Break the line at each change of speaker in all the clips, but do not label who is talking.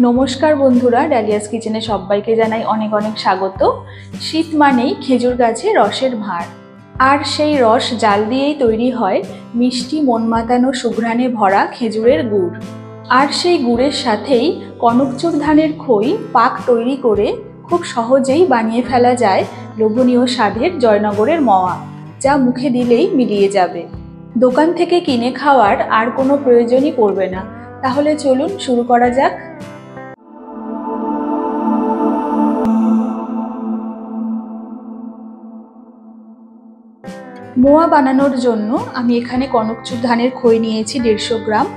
নমস্কার বন্ধুরা, ডালিয়াস কিচেনে সবাইকে জানাই অনেক অনেক স্বাগত। শীত মানেই খেজুর গাছে রসের ভাঁড়, আর সেই রস জাল দিয়েই তৈরি হয় মিষ্টি মন মাতানো সুঘ্রাণে ভরা খেজুরের গুড়। আর সেই গুড়ের সাথেই কনকচুর ধানের খই পাক তৈরি করে খুব সহজেই বানিয়ে ফেলা যায় লোভনীয় স্বাদের জয়নগরের মোয়া, যা মুখে দিলেই মিলিয়ে যাবে। দোকান থেকে কিনে খাওয়ার আর কোনো প্রয়োজনই পড়বে না। তাহলে চলুন শুরু করা যাক। মোয়া বানানোর জন্য আমি এখানে কনকচুর ধানের খই নিয়েছি 150 গ্রাম।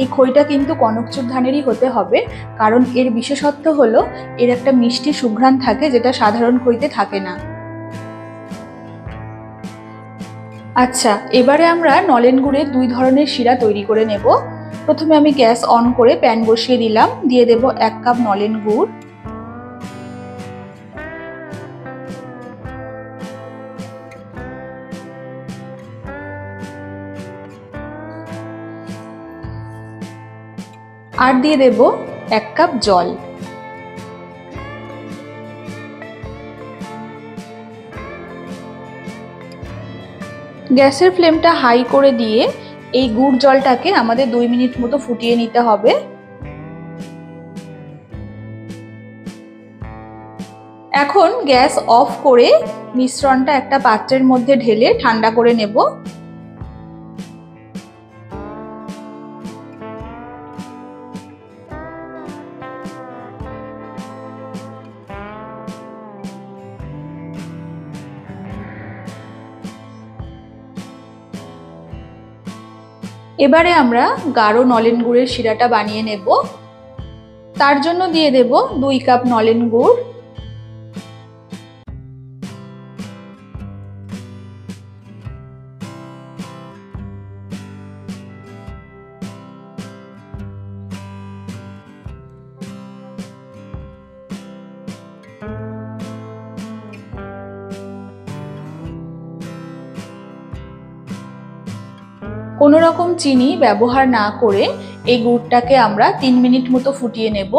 এই খইটা কিন্তু কনকচুর ধানেরই হতে হবে, কারণ এর বিশেষত্ব হলো এর একটা মিষ্টি সুঘ্রাণ থাকে, যেটা সাধারণ খইতে থাকে না। আচ্ছা, এবারে আমরা নলেন গুড়ের 2 ধরনের শিরা তৈরি করে নেব। প্রথমে আমি গ্যাস অন করে প্যান বসিয়ে দিলাম, দিয়ে দেব 1 কাপ নলেন গুড়। আর দিয়ে দেব 1 কাপ জল। গ্যাসের ফ্লেমটা হাই করে দিয়ে এই গুড় জলটাকে আমাদের 2 মিনিট মতো ফুটিয়ে নিতে হবে। এখন গ্যাস অফ করে মিশ্রণটা একটা পাত্রের মধ্যে ঢেলে ঠান্ডা করে নেব। এবারে আমরা গাঢ় নলেন গুড়ের শিরাটা বানিয়ে নেব। তার জন্য দিয়ে দেব 2 কাপ নলেন গুড়, কোনো রকম চিনি ব্যবহার না করে এই গুড়টাকে আমরা 3 মিনিট মতো ফুটিয়ে নেব।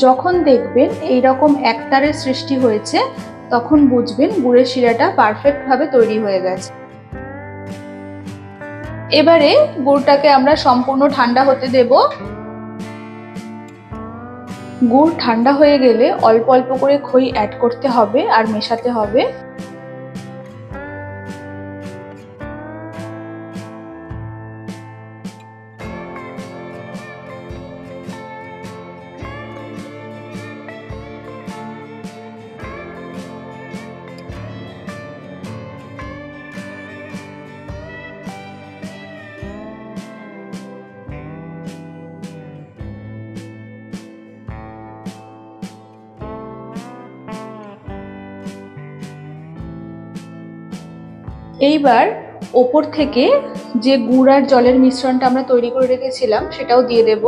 যখন দেখবেন এইরকম একতারের সৃষ্টি হয়েছে, তখন বুঝবেন গুড়ের শিরাটা পারফেক্ট ভাবে তৈরি হয়ে গেছে। এবারে গুড়টাকে আমরা সম্পূর্ণ ঠান্ডা হতে দেব। গুড় ঠান্ডা হয়ে গেলে অল্প অল্প করে খই অ্যাড করতে হবে আর মেশাতে হবে। এইবার ওপর থেকে যে গুড় আর জলের মিশ্রণটা আমরা তৈরি করে রেখেছিলাম সেটাও দিয়ে দেব।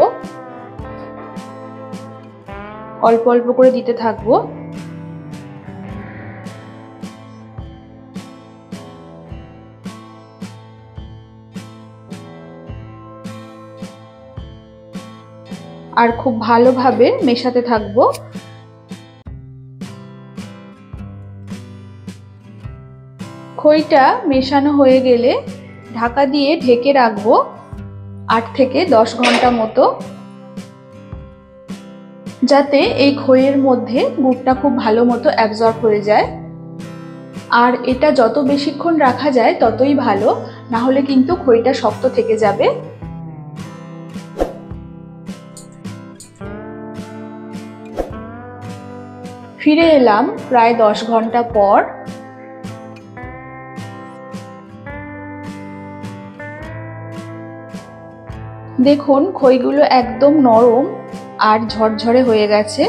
অল্প অল্প করে দিতে থাকবো। আর খুব ভালোভাবে মেশাতে থাকবো। খইটা মেশানো হয়ে গেলে ঢাকা দিয়ে ঢেকে রাখবো 8 থেকে 10 ঘন্টা মতো, যাতে এই খইয়ের মধ্যে গুড়টা খুব ভালো মতো অ্যাবজর্ব হয়ে যায়। আর এটা যত বেশিক্ষণ রাখা যায় ততই ভালো, না হলে কিন্তু খইটা শক্ত থেকে যাবে। ফিরে এলাম প্রায় 10 ঘন্টা পর। দেখুন খইগুলো একদম নরম আর ঝরঝরে হয়ে গেছে।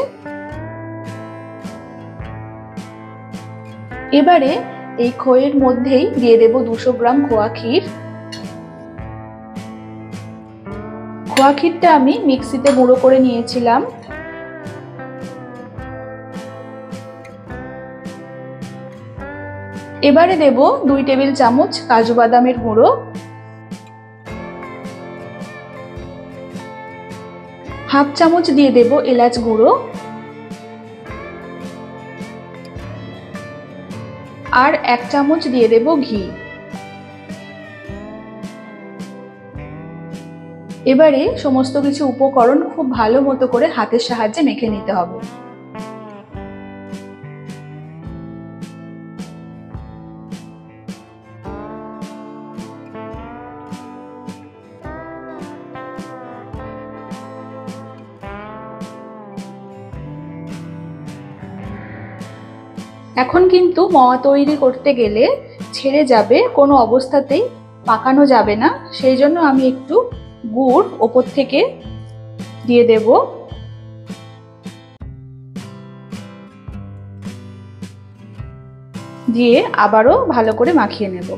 এবারে এই খইয়ের মধ্যেই দিয়ে দেব 200 গ্রাম খোয়া ক্ষীর। খোয়া ক্ষীরটা আমি মিক্সিতে গুঁড়ো করে নিয়েছিলাম। এবারে দেব 2 টেবিল চামচ কাজু বাদামের গুঁড়ো, হাফ চামচ দিয়ে দেব এলাচ গুঁড়ো, আর 1 চামচ দিয়ে দেব ঘি। এবারে সমস্ত কিছু উপকরণ খুব ভালো মতো করে হাতের সাহায্যে মেখে নিতে হবে। এখন কিন্তু মোয়া তৈরি করতে গেলে ছেড়ে যাবে, কোনো অবস্থাতেই পাকানো যাবে না। সেই জন্য আমি একটু গুড় ওপর থেকে দিয়ে দেব। দিয়ে আবারও ভালো করে মাখিয়ে নেব।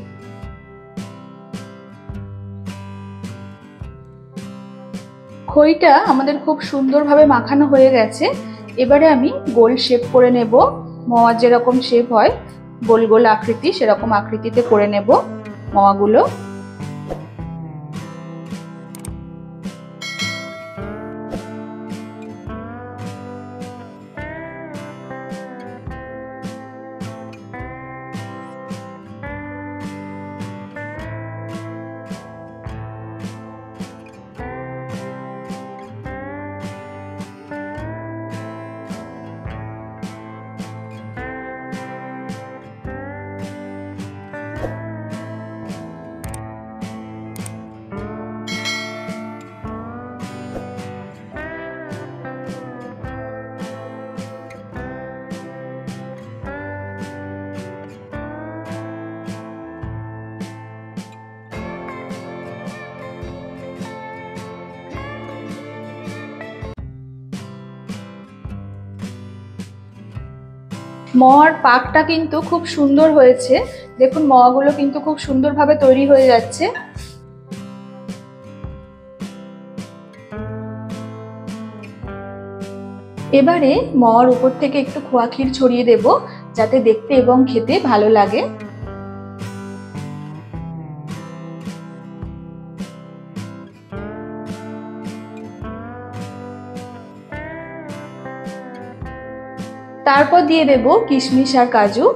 খইটা আমাদের খুব সুন্দরভাবে মাখানো হয়ে গেছে। এবারে আমি গোল শেপ করে নেব। মোয়ার যেরকম শেপ হয় গোল গোল আকৃতি, সেরকম আকৃতিতে করে নেব মোয়াগুলো। মোয়ার পাকটা কিন্তু খুব সুন্দর হয়েছে। দেখুন মোয়াগুলো কিন্তু খুব সুন্দরভাবে তৈরি হয়ে যাচ্ছে। এবারে মোয়ার উপর থেকে একটু খোয়া ক্ষীর ছড়িয়ে দেব, যাতে দেখতে এবং খেতে ভালো লাগে। তারপর দিয়ে দেব কিশমিশ আর কাজু।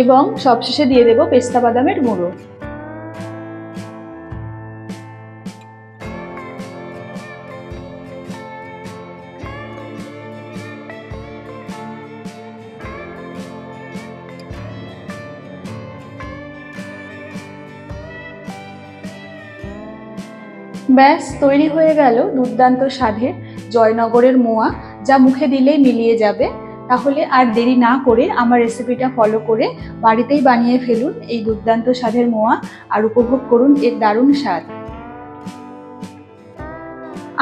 এবং সবশেষে দিয়ে দেব পেস্তা বাদামের গুঁড়ো। ব্যাস তৈরি হয়ে গেল দুর্দান্ত স্বাদের জয়নগরের মোয়া, যা মুখে দিলেই মিলিয়ে যাবে। তাহলে আর দেরি না করে আমার রেসিপিটা ফলো করে বাড়িতেই বানিয়ে ফেলুন এই দুর্দান্ত স্বাদের মোয়া, আর উপভোগ করুন এর দারুণ স্বাদ।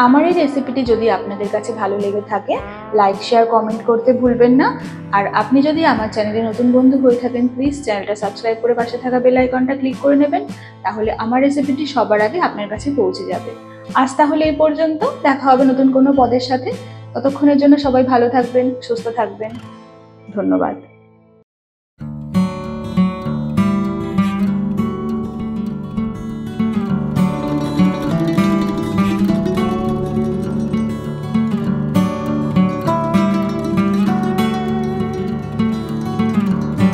আমার এই রেসিপিটি যদি আপনাদের কাছে ভালো লেগে থাকে, লাইক শেয়ার কমেন্ট করতে ভুলবেন না। আর আপনি যদি আমার চ্যানেলে নতুন বন্ধু হয়ে থাকেন, প্লিজ চ্যানেলটা সাবস্ক্রাইব করে পাশে থাকা বেল আইকনটা ক্লিক করে নেবেন। তাহলে আমার রেসিপিটি সবার আগে আপনার কাছে পৌঁছে যাবে। আজ তাহলে এই পর্যন্ত, দেখা হবে নতুন কোনো পদের সাথে। ততক্ষণের জন্য সবাই ভালো থাকবেন, সুস্থ থাকবেন। ধন্যবাদ।